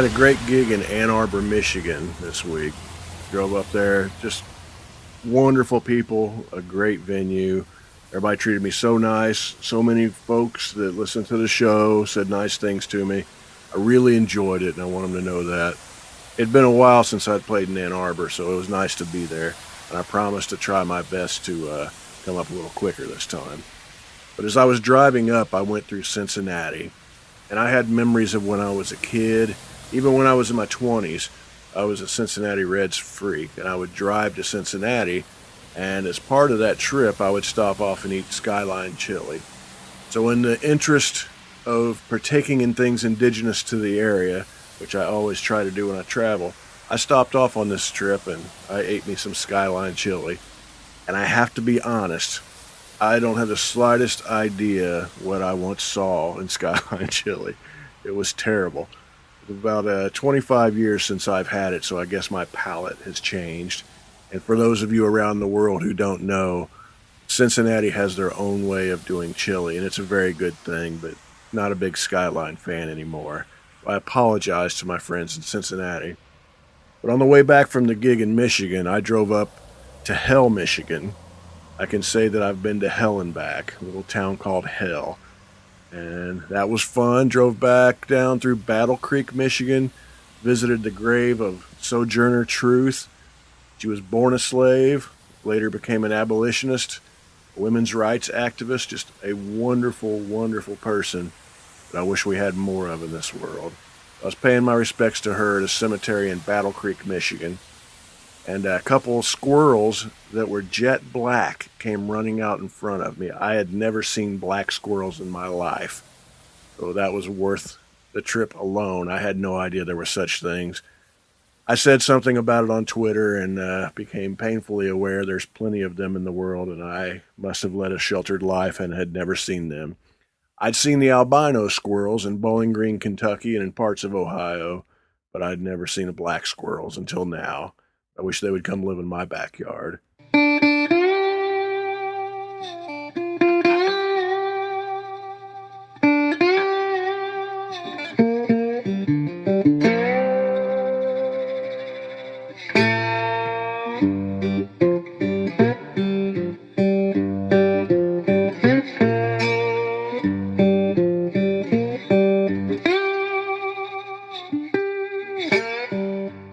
had a great gig in Ann Arbor, Michigan this week. Drove up there, just wonderful people, a great venue. Everybody treated me so nice. So many folks that listened to the show said nice things to me. I really enjoyed it, and I want them to know that. It'd been a while since I'd played in Ann Arbor, so it was nice to be there, and I promised to try my best to come up a little quicker this time. But as I was driving up, I went through Cincinnati, and I had memories of when I was a kid. Even when I was in my 20s, I was a Cincinnati Reds freak, and I would drive to Cincinnati, and as part of that trip, I would stop off and eat Skyline chili. So in the interest of partaking in things indigenous to the area, which I always try to do when I travel, I stopped off on this trip and I ate me some Skyline chili. And I have to be honest, I don't have the slightest idea what I once saw in Skyline chili. It was terrible. It's about 25 years since I've had it, so I guess my palate has changed. And for those of you around the world who don't know, Cincinnati has their own way of doing chili, and it's a very good thing, but not a big Skyline fan anymore. I apologize to my friends in Cincinnati. But on the way back from the gig in Michigan, I drove up to Hell, Michigan. I can say that I've been to Hell and back, a little town called Hell. And that was fun. Drove back down through Battle Creek, Michigan, visited the grave of Sojourner Truth. She was born a slave, later became an abolitionist, a women's rights activist, just a wonderful, wonderful person that I wish we had more of in this world. I was paying my respects to her at a cemetery in Battle Creek, Michigan, and a couple of squirrels that were jet black came running out in front of me. I had never seen black squirrels in my life, so that was worth the trip alone. I had no idea there were such things. I said something about it on Twitter and became painfully aware there's plenty of them in the world, and I must have led a sheltered life and had never seen them. I'd seen the albino squirrels in Bowling Green, Kentucky, and in parts of Ohio, but I'd never seen the black squirrels until now. I wish they would come live in my backyard.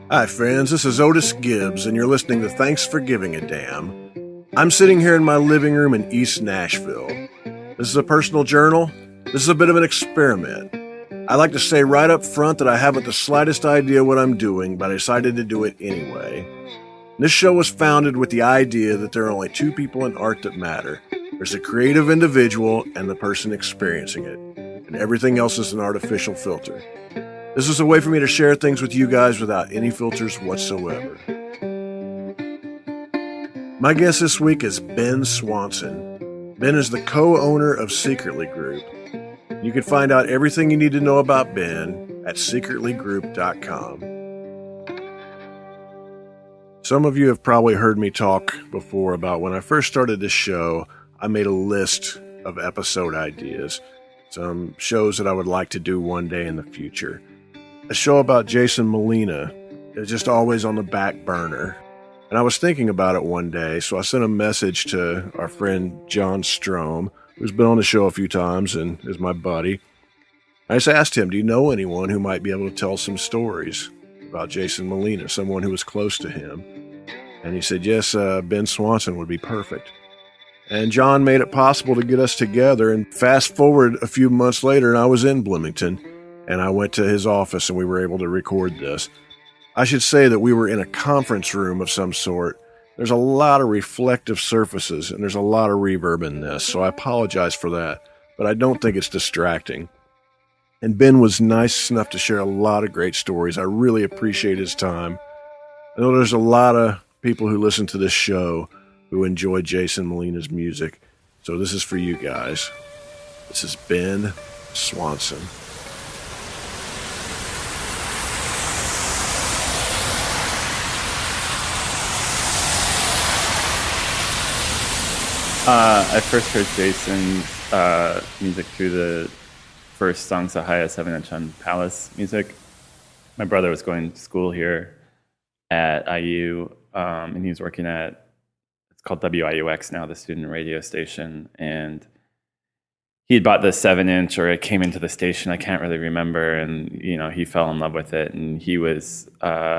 Hi friends, this is Otis Gibbs, and you're listening to Thanks for Giving a Damn. I'm sitting here in my living room in East Nashville. This is a personal journal. This is a bit of an experiment. I like to say right up front that I haven't the slightest idea what I'm doing, but I decided to do it anyway. This show was founded with the idea that there are only two people in art that matter. There's the creative individual and the person experiencing it, and everything else is an artificial filter. This is a way for me to share things with you guys without any filters whatsoever. My guest this week is Ben Swanson. Ben is the co-owner of Secretly Group. You can find out everything you need to know about Ben at secretlygroup.com. Some of you have probably heard me talk before about when I first started this show, I made a list of episode ideas, some shows that I would like to do one day in the future. A show about Jason Molina is just always on the back burner. And I was thinking about it one day, so I sent a message to our friend John Strom, who's been on the show a few times and is my buddy. I just asked him, do you know anyone who might be able to tell some stories about Jason Molina, someone who was close to him? And he said, yes, Ben Swanson would be perfect. And John made it possible to get us together, and fast forward a few months later, and I was in Bloomington. And I went to his office and we were able to record this. I should say that we were in a conference room of some sort. There's a lot of reflective surfaces and there's a lot of reverb in this, so I apologize for that, but I don't think it's distracting. And Ben was nice enough to share a lot of great stories. I really appreciate his time. I know there's a lot of people who listen to this show who enjoy Jason Molina's music, so this is for you guys. This is Ben Swanson. I first heard Jason's music through the first Songs of Highest 7-inch on Palace music. My brother was going to school here at IU, and he was working at, it's called WIUX now, the student radio station, and he had bought the 7-inch, or it came into the station, I can't really remember, and he fell in love with it, and he was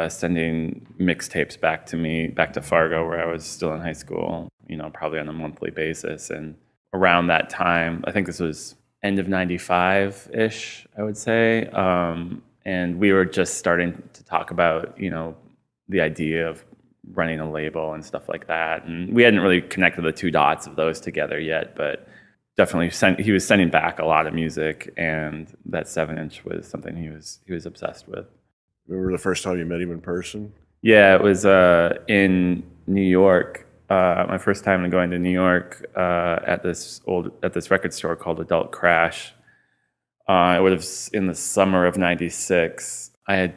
sending mixtapes back to me, back to Fargo, where I was still in high school, probably on a monthly basis. And around that time, I think this was end of 95-ish, I would say, and we were just starting to talk about, the idea of running a label and stuff like that, and we hadn't really connected the two dots of those together yet, but definitely he was sending back a lot of music, and that 7-inch was something he was obsessed with. Remember the first time you met him in person? Yeah, it was in New York. My first time going to New York at this record store called Adult Crash. It would have in the summer of '96. I had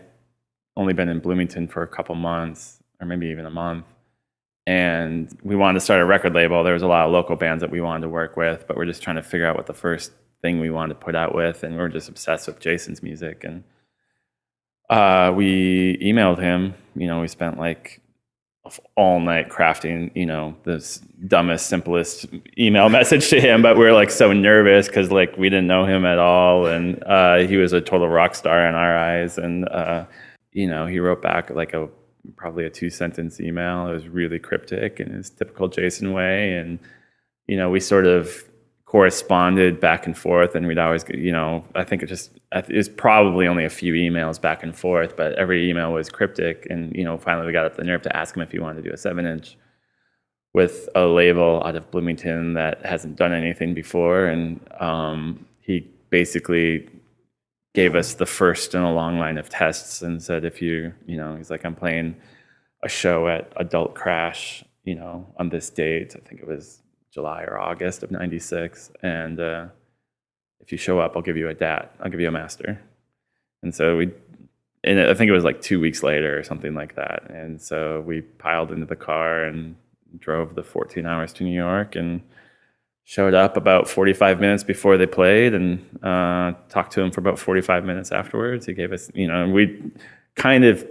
only been in Bloomington for a couple months, or maybe even a month. And we wanted to start a record label. There was a lot of local bands that we wanted to work with, but we're just trying to figure out what the first thing we wanted to put out with. And we were just obsessed with Jason's music. And we emailed him. We spent like all night crafting, this dumbest, simplest email message to him. But we were like so nervous because like we didn't know him at all. And he was a total rock star in our eyes. And, he wrote back like probably a 2-sentence email. It was really cryptic in his typical Jason way. And, we sort of corresponded back and forth, and we'd always, I think it was probably only a few emails back and forth, but every email was cryptic. And, finally we got up the nerve to ask him if he wanted to do a 7-inch with a label out of Bloomington that hasn't done anything before. And he basically gave us the first in a long line of tests and said, if he's like, I'm playing a show at Adult Crash, on this date. I think it was July or August of '96. And if you show up, I'll give you a DAT. I'll give you a master. And so I think it was like 2 weeks later or something like that. And so we piled into the car and drove the 14 hours to New York and showed up about 45 minutes before they played, and talked to him for about 45 minutes afterwards. He gave us, we kind of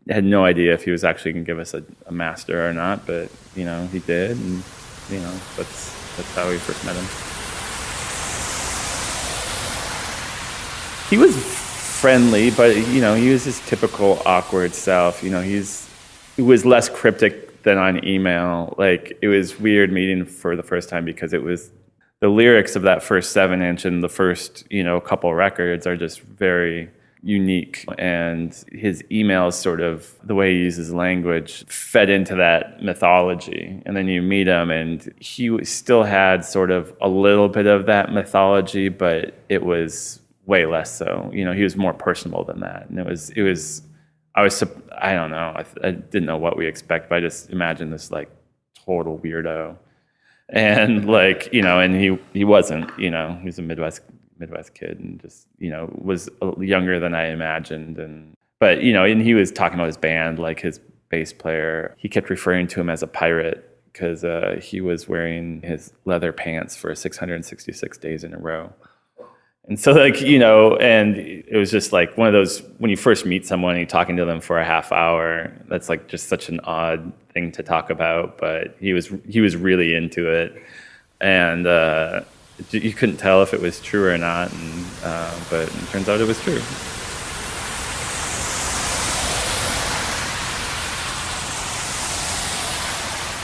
had no idea if he was actually going to give us a master or not, but, he did, and, that's how we first met him. He was friendly, but, he was his typical awkward self. He was less cryptic than on email. Like, it was weird meeting for the first time because it was the lyrics of that first 7-inch and the first, couple records are just very unique. And his emails, sort of the way he uses language, fed into that mythology. And then you meet him and he still had sort of a little bit of that mythology, but it was way less so. He was more personable than that. And I don't know. I didn't know what we expect, but I just imagined this like total weirdo, and like and he wasn't. He was a Midwest kid, and just was younger than I imagined. But he was talking about his band, like his bass player. He kept referring to him as a pirate because he was wearing his leather pants for 666 days in a row. And so and it was just like one of those, when you first meet someone and you're talking to them for a half hour, that's like just such an odd thing to talk about, but he was really into it. And you couldn't tell if it was true or not, but it turns out it was true.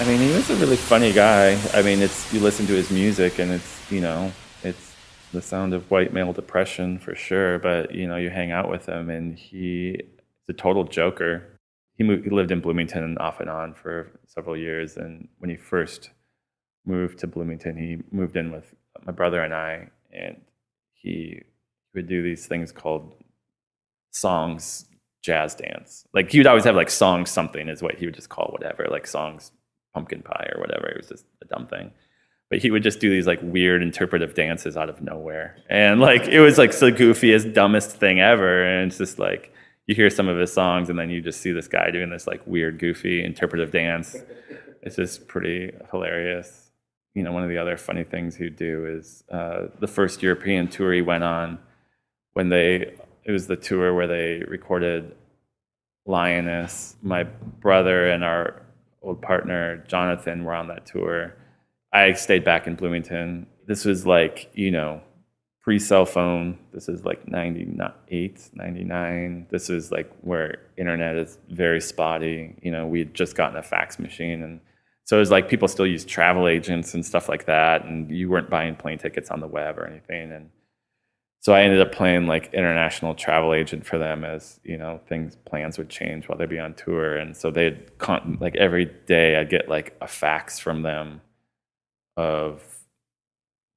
I mean, he was a really funny guy. I mean, you listen to his music and it's the sound of white male depression for sure, but you hang out with him and he's a total joker. He lived in Bloomington off and on for several years, and when he first moved to Bloomington, he moved in with my brother and I, and he would do these things called songs jazz dance. Like he would always have like songs something is what he would just call whatever, like songs pumpkin pie or whatever. It was just a dumb thing. But he would just do these like weird interpretive dances out of nowhere. And like, it was like the goofiest, dumbest thing ever. And it's just like, you hear some of his songs and then you just see this guy doing this like weird, goofy interpretive dance. It's just pretty hilarious. One of the other funny things he'd do is the first European tour he went on, it It was the tour where they recorded Lioness. My brother and our old partner Jonathan were on that tour. I stayed back in Bloomington. This was like, pre-cell phone. This is like 98, 99. This is like where internet is very spotty. We had just gotten a fax machine. And so it was like people still use travel agents and stuff like that. And you weren't buying plane tickets on the web or anything. And so I ended up playing like international travel agent for them as, plans would change while they'd be on tour. And so they'd like every day I'd get like a fax from them of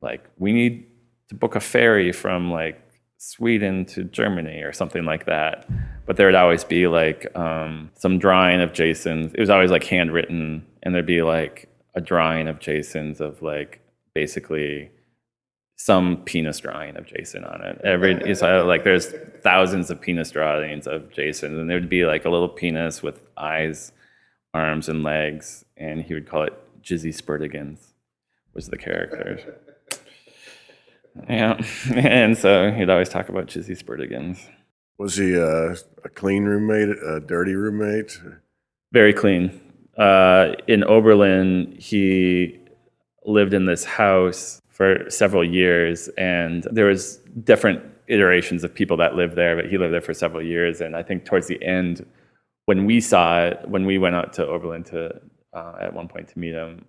like, we need to book a ferry from like Sweden to Germany or something like that. But there would always be like some drawing of Jason's. It was always like handwritten, and there'd be like a drawing of Jason's of like basically some penis drawing of Jason on it. So like there's thousands of penis drawings of Jason, and there'd be like a little penis with eyes, arms, and legs, and he would call it Jizzy Spurtigans was the character. Yeah, and so he'd always talk about Jizzy Spurtigans. Was he a clean roommate, a dirty roommate? Very clean. In Oberlin, he lived in this house for several years, and there was different iterations of people that lived there, but he lived there for several years. And I think towards the end, when we saw it, when we went out to Oberlin to at one point to meet him,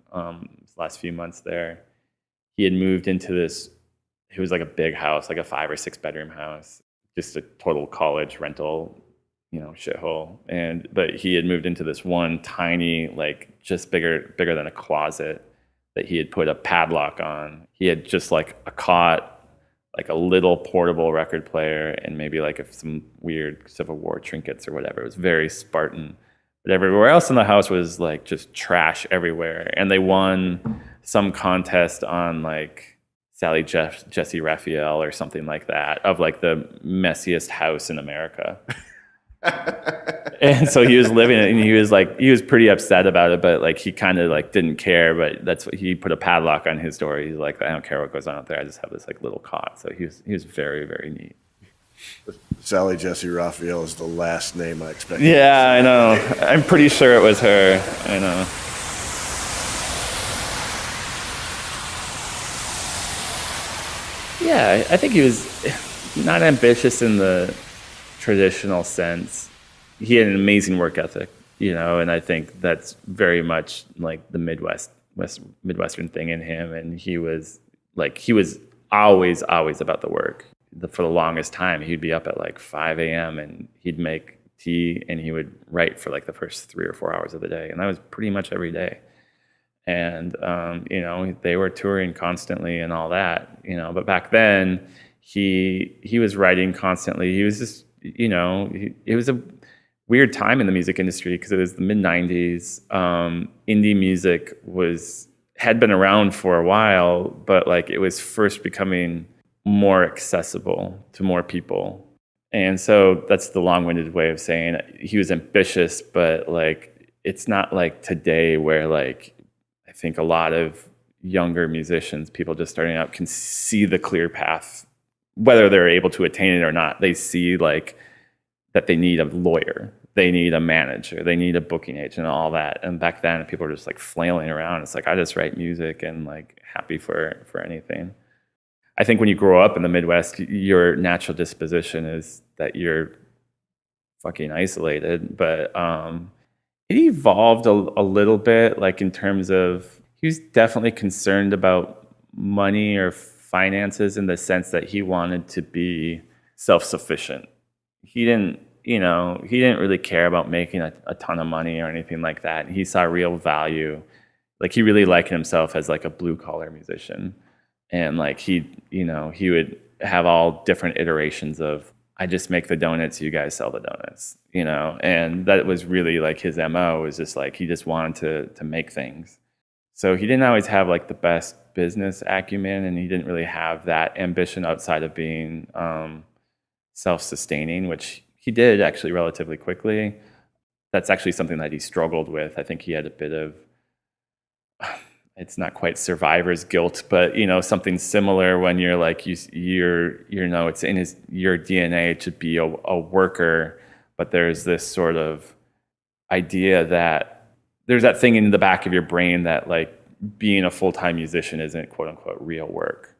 his last few months there, he had moved into this. It was like a big house, like a 5 or 6 bedroom house, just a total college rental, shithole. But he had moved into this one tiny, like just bigger than a closet that he had put a padlock on. He had just like a cot, like a little portable record player, and maybe like some weird Civil War trinkets or whatever. It was very Spartan. But everywhere else in the house was like just trash everywhere. And they won some contest on like Jesse Raphael or something like that, of like the messiest house in America. And so he was living it, and he was pretty upset about it, but like he kind of like didn't care. But that's what he put a padlock on his door. He's like, I don't care what goes on out there. I just have this like little cot. So he was very, very neat. Sally Jesse Raphael is the last name I expected. Yeah, I know. I'm pretty sure it was her. I know. Yeah, I think he was not ambitious in the traditional sense. He had an amazing work ethic, and I think that's very much like the Midwestern thing in him. And he was always about the work. For the longest time, he'd be up at like 5 a.m. and he'd make tea, and he would write for like the first 3 or 4 hours of the day. And that was pretty much every day. And, they were touring constantly and all that, but back then he was writing constantly. He was just, it was a weird time in the music industry because it was the mid 90s. Indie music had been around for a while, but like it was first becoming more accessible to more people. And so that's the long-winded way of saying he was ambitious, but like, it's not like today where like, I think a lot of younger musicians, people just starting out, can see the clear path, whether they're able to attain it or not. They see like that they need a lawyer, they need a manager, they need a booking agent, and all that. And back then, people were just like flailing around. It's like, I just write music and like happy for anything. I think when you grow up in the Midwest, your natural disposition is that you're fucking isolated, but it evolved a little bit, like in terms of he was definitely concerned about money or finances in the sense that he wanted to be self-sufficient. He didn't really care about making a ton of money or anything like that. He saw real value. Like he really liked himself as like a blue collar musician. And like he would have all different iterations of, I just make the donuts, you guys sell the donuts, and that was really like his MO, was just like, he just wanted to make things. So he didn't always have like the best business acumen, and he didn't really have that ambition outside of being self-sustaining, which he did actually relatively quickly. That's actually something that he struggled with. I think he had a bit of, it's not quite survivor's guilt, but something similar when you're like it's in your DNA to be a worker, but there's this sort of idea that there's that thing in the back of your brain that like being a full-time musician isn't quote unquote real work.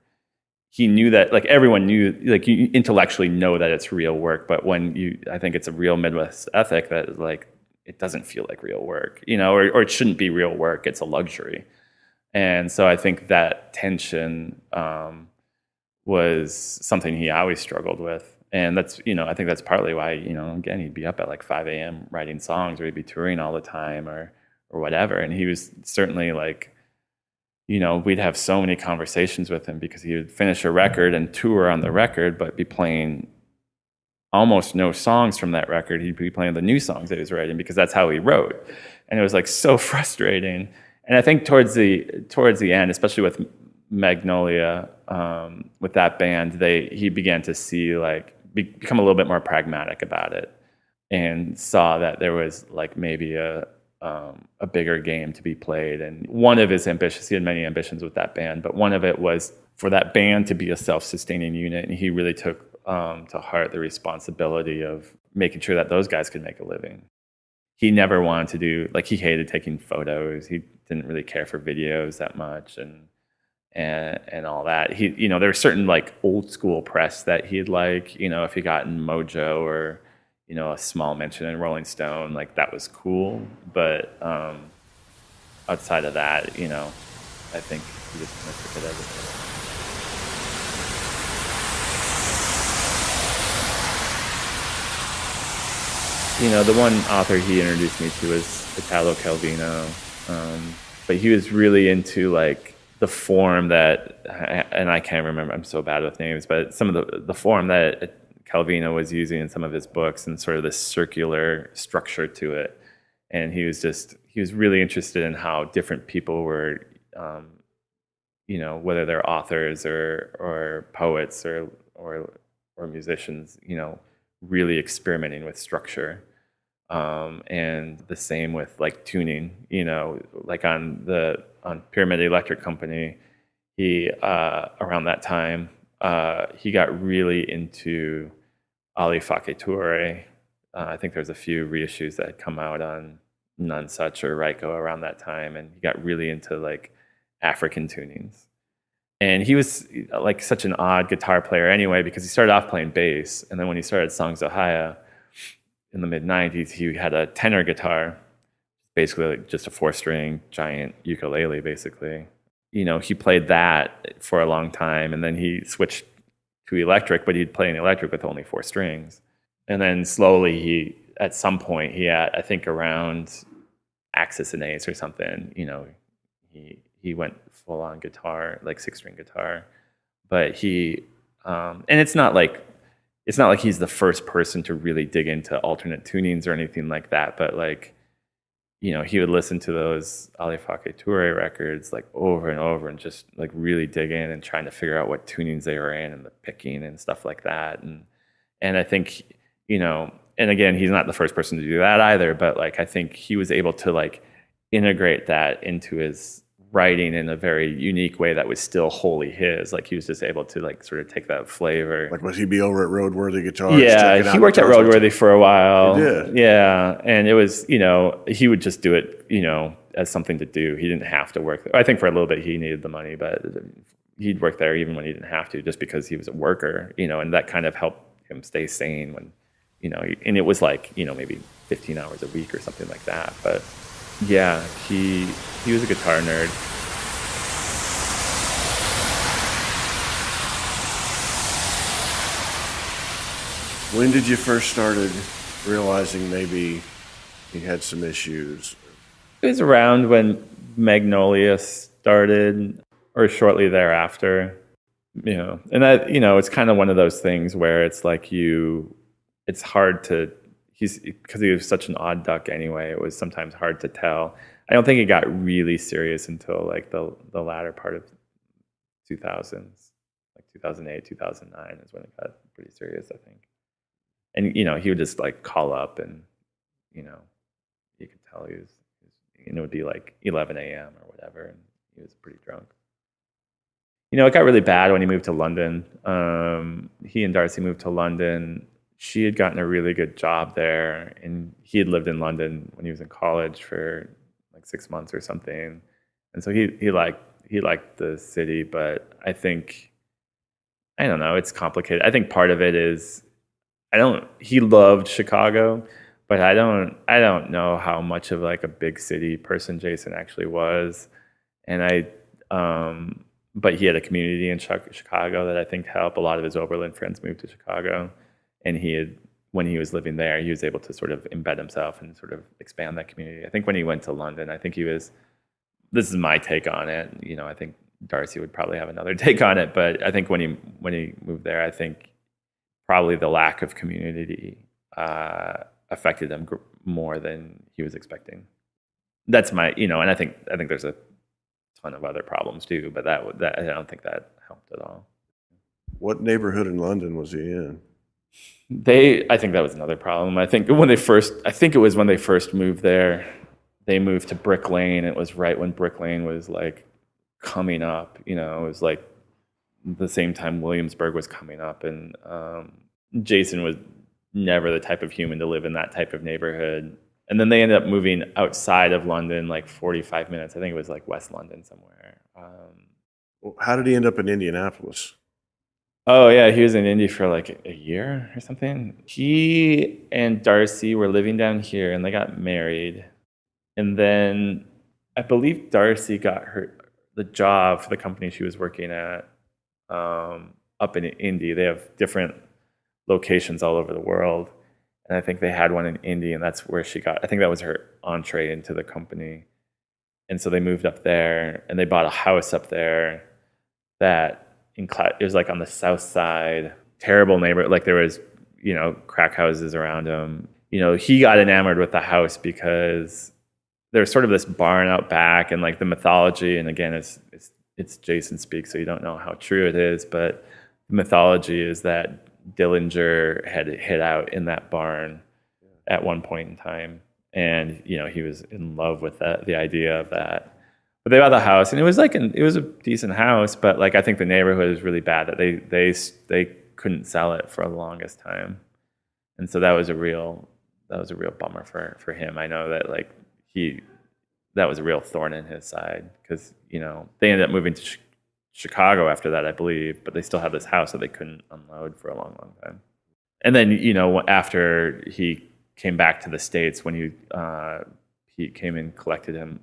He knew that, like everyone knew, like you intellectually know that it's real work, but I think it's a real Midwest ethic that like it doesn't feel like real work, or it shouldn't be real work. It's a luxury. And so I think that tension was something he always struggled with. And that's, I think that's partly why, again, he'd be up at like 5 a.m. writing songs, or he'd be touring all the time or whatever. And he was certainly like, we'd have so many conversations with him because he would finish a record and tour on the record, but be playing almost no songs from that record. He'd be playing the new songs that he was writing because that's how he wrote. And it was like so frustrating. And I think towards the end, especially with Magnolia, with that band, he began to see like become a little bit more pragmatic about it, and saw that there was like maybe a bigger game to be played. And one of his ambitions, he had many ambitions with that band, but one of it was for that band to be a self-sustaining unit. And he really took to heart the responsibility of making sure that those guys could make a living. He never wanted to do, like, he hated taking photos. He didn't really care for videos that much and all that. He, there were certain like old school press that he'd like, if he got in Mojo or, a small mention in Rolling Stone, like that was cool. But outside of that, I think he just kind of took it as the one author he introduced me to was Italo Calvino. But he was really into like the form that, and I can't remember, I'm so bad with names, but some of the form that Calvino was using in some of his books, and sort of this circular structure to it. And he was really interested in how different people were, whether they're authors or poets or musicians, really experimenting with structure. And the same with like tuning, like on Pyramid Electric Company, he around that time he got really into Ali Fake Toure. I think there's a few reissues that had come out on None Such or Raiko around that time, and he got really into like African tunings. And he was like such an odd guitar player anyway, because he started off playing bass, and then when he started Songs Ohia in the mid-90s, he had a tenor guitar, basically like just a 4-string giant ukulele, basically. He played that for a long time, and then he switched to electric, but he'd play an electric with only 4 strings. And then slowly at some point, he had, I think around Axis and Ace or something, he went full on guitar, like 6-string guitar. But and it's not like he's the first person to really dig into alternate tunings or anything like that, but like, he would listen to those Ali Fake Toure records like over and over and just like really dig in and trying to figure out what tunings they were in and the picking and stuff like that. And I think, and again, he's not the first person to do that either, but like, I think he was able to like integrate that into his writing in a very unique way that was still wholly his. Like he was just able to like sort of take that flavor. Like, was he be over at Roadworthy Guitars? Yeah, he worked at Roadworthy for a while. He did. Yeah, and it was, he would just do it, as something to do. He didn't have to work there. I think for a little bit he needed the money, but he'd work there even when he didn't have to, just because he was a worker, and that kind of helped him stay sane when, and it was like, maybe 15 hours a week or something like that. But yeah, he was a guitar nerd. When did you first started realizing maybe he had some issues? It was around when Magnolia started, or shortly thereafter. And that, it's kind of one of those things where it's like it's hard to, because he was such an odd duck anyway, it was sometimes hard to tell. I don't think it got really serious until like the latter part of 2000s, like 2008, 2009 is when it got pretty serious, I think. And, he would just like call up and, you could tell he was, it would be like 11 a.m. or whatever. And, He was pretty drunk. It got really bad when he moved to London. He and Darcy moved to London. She had gotten a really good job there, and he had lived in London when he was in college for like 6 months or something. And so he liked the city, but I don't know, it's complicated. I think part of it is he loved Chicago, but I don't know how much of like a big city person Jason actually was. And but he had a community in Chicago that I think helped. A lot of his Oberlin friends moved to Chicago, and when he was living there, he was able to sort of embed himself and sort of expand that community. I think when he went to London, I think this is my take on it. I think Darcy would probably have another take on it, but I think when he moved there, I think probably the lack of community affected him more than he was expecting. That's my, and I think there's a ton of other problems too, but that I don't think that helped at all. What neighborhood in London was he in? I think that was another problem. I think it was when they first moved there, they moved to Brick Lane. It was right when Brick Lane was like coming up, it was like the same time Williamsburg was coming up, and Jason was never the type of human to live in that type of neighborhood. And then they ended up moving outside of London, like 45 minutes. I think it was like West London somewhere. Well, how did he end up in Indianapolis? Oh, yeah, he was in Indy for like a year or something. He and Darcy were living down here, and they got married. And then I believe Darcy got the job for the company she was working at up in Indy. They have different locations all over the world. And I think they had one in Indy, and that's where I think that was her entree into the company. And so they moved up there, and they bought a house up there that it was like on the south side, terrible neighborhood. Like there was, crack houses around him. He got enamored with the house because there's sort of this barn out back, and like the mythology, and again, it's Jason speak, so you don't know how true it is, but the mythology is that Dillinger had hid out in that barn at one point in time, and he was in love with the idea of that. But they bought the house, and it was a decent house, but like I think the neighborhood is really bad that they couldn't sell it for the longest time, and so that was a real bummer for him. I know that like that was a real thorn in his side, because they ended up moving to Chicago after that, I believe, but they still had this house that they couldn't unload for a long, long time. And then, after he came back to the States, when he came and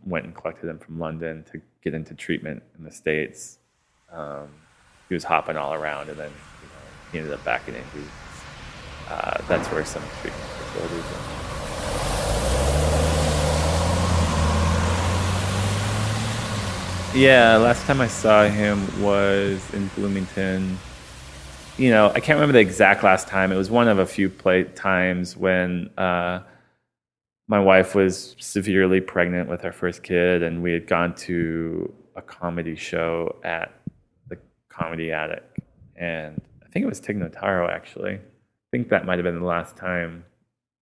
went and collected him from London to get into treatment in the States, he was hopping all around, and then he ended up back in Indy. That's where some treatment facilities are. Yeah, last time I saw him was in Bloomington. I can't remember the exact last time. It was one of a few times when my wife was severely pregnant with our first kid, and we had gone to a comedy show at the Comedy Attic. And I think it was Tig Notaro, actually. I think that might have been the last time.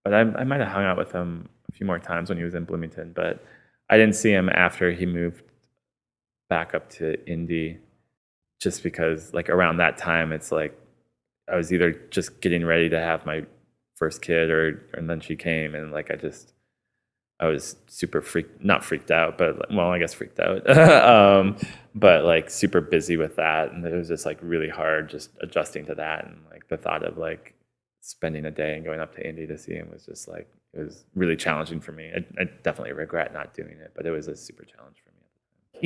But I might have hung out with him a few more times when he was in Bloomington. But I didn't see him after he moved back up to Indy, just because like around that time it's like I was either just getting ready to have my first kid, and then she came, and like I was super not freaked out, but well, I guess freaked out, but like super busy with that, and it was just like really hard just adjusting to that, and like the thought of like spending a day and going up to Indy to see him was just like, it was really challenging for me. I definitely regret not doing it, but it was a super challenge for me.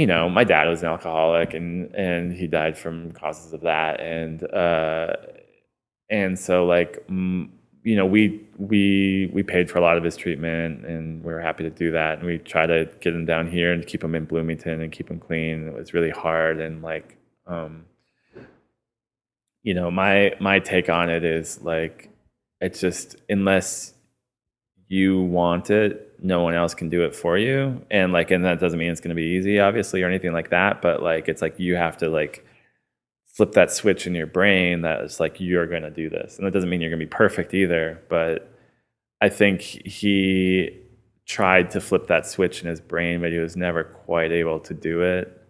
My dad was an alcoholic, and he died from causes of that, and so like we paid for a lot of his treatment, and we were happy to do that, and we tried to get him down here and keep him in Bloomington and keep him clean. It was really hard, and like my take on it is like, it's just, unless you want it, no one else can do it for you. And that doesn't mean it's going to be easy, obviously, or anything like that, but like it's like you have to like flip that switch in your brain that it's like, you're going to do this. And that doesn't mean you're going to be perfect either, but I think he tried to flip that switch in his brain, but he was never quite able to do it.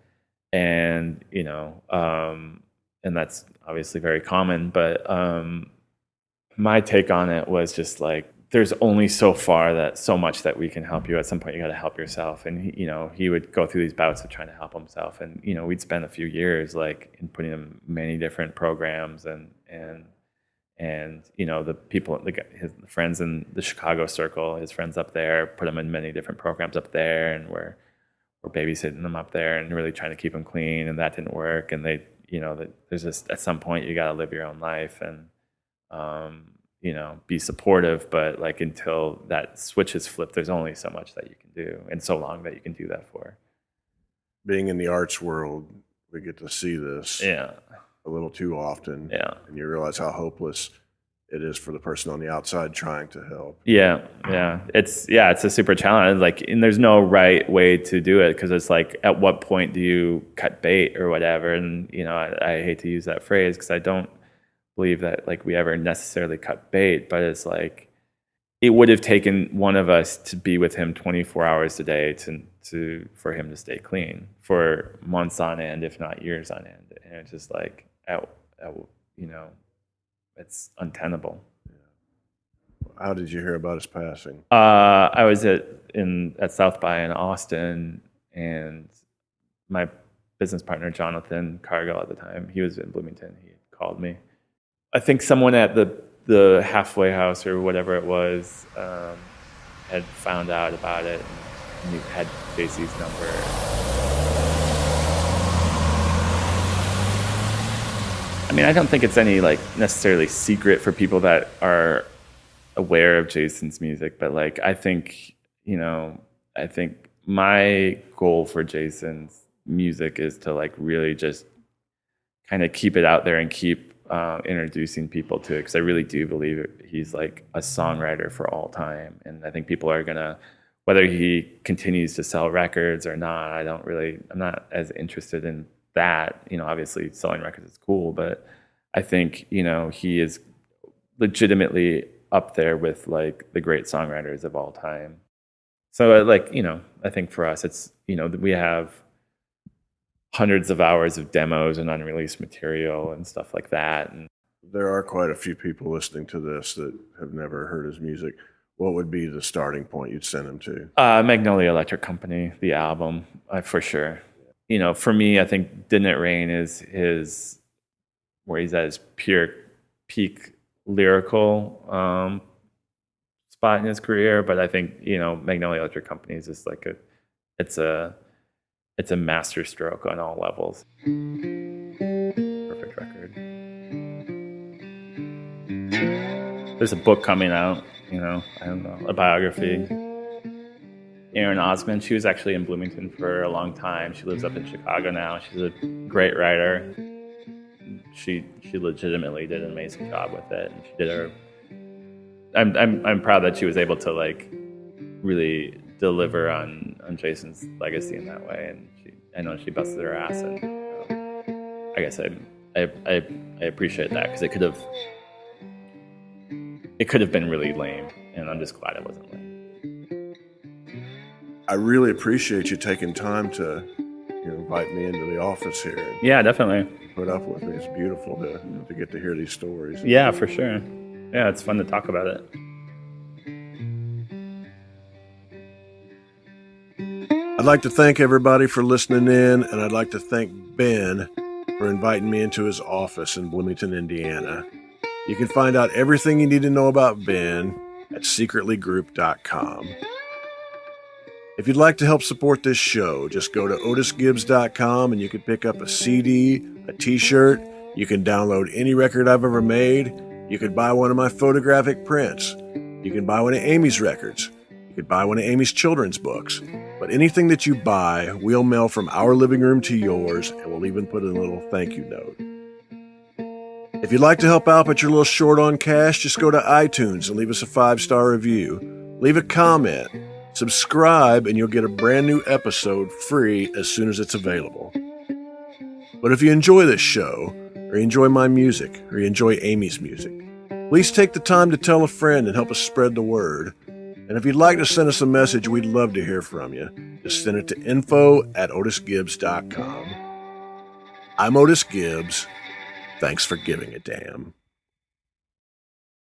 and and that's obviously very common. But my take on it was just like, there's only so much that we can help you. At some point, you got to help yourself. And he would go through these bouts of trying to help himself, and we'd spend a few years like in putting him in many different programs, and the people, his friends in the Chicago circle, his friends up there, put him in many different programs up there, and we're babysitting them up there and really trying to keep him clean, and that didn't work. And there's just, at some point, you got to live your own life and be supportive, but like until that switch is flipped, there's only so much that you can do, and so long that you can do that for. Being in the arts world, we get to see this a little too often. Yeah. And you realize how hopeless it is for the person on the outside trying to help. Yeah. It's a super challenge. Like, and there's no right way to do it, because it's like, at what point do you cut bait or whatever? And I hate to use that phrase because I don't believe that like we ever necessarily cut bait, but it's like, it would have taken one of us to be with him 24 hours a day for him to stay clean for months on end, if not years on end. And it's just like, it's untenable. How did you hear about his passing? I was at South by in Austin, and my business partner, Jonathan Cargill at the time, he was in Bloomington. He called me. I think someone at the halfway house or whatever it was had found out about it and had JC's number. I mean, I don't think it's any like necessarily secret for people that are aware of Jason's music, but like I think my goal for Jason's music is to like really just kind of keep it out there and keep introducing people to it, because I really do believe he's like a songwriter for all time. And I think people are gonna, whether he continues to sell records or not, I'm not as interested in that. Obviously selling records is cool, but I think he is legitimately up there with like the great songwriters of all time. So like I think for us it's we have hundreds of hours of demos and unreleased material and stuff like that. And there are quite a few people listening to this that have never heard his music. What would be the starting point you'd send them to? Magnolia Electric Company, the album, for sure. For me, I think Didn't It Rain is his, where he's at his pure peak lyrical spot in his career. But I think, Magnolia Electric Company is just like it's a master stroke on all levels. Perfect record. There's a book coming out, I don't know, a biography. Erin Osmond, she was actually in Bloomington for a long time. She lives up in Chicago now. She's a great writer. She legitimately did an amazing job with it, and she did her. I'm proud that she was able to like really deliver on Jason's legacy in that way, and I know she busted her ass, and I guess I appreciate that, because it could have been really lame, and I'm just glad it wasn't lame. I really appreciate you taking time to invite me into the office here. And yeah, definitely. Put up with me. It's beautiful to get to hear these stories. Yeah, for sure. Yeah, it's fun to talk about it. I'd like to thank everybody for listening in, and I'd like to thank Ben for inviting me into his office in Bloomington, Indiana. You can find out everything you need to know about Ben at secretlygroup.com. If you'd like to help support this show, just go to otisgibbs.com and you can pick up a CD, a t-shirt. You can download any record I've ever made. You could buy one of my photographic prints. You can buy one of Amy's records. You could buy one of Amy's children's books. But anything that you buy, we'll mail from our living room to yours, and we'll even put in a little thank you note. If you'd like to help out but you're a little short on cash, just go to iTunes and leave us a 5-star review. Leave a comment. Subscribe, and you'll get a brand new episode free as soon as it's available. But if you enjoy this show, or you enjoy my music, or you enjoy Amy's music, please take the time to tell a friend and help us spread the word. And if you'd like to send us a message, we'd love to hear from you. Just send it to info@otisgibbs.com. I'm Otis Gibbs. Thanks for giving a damn.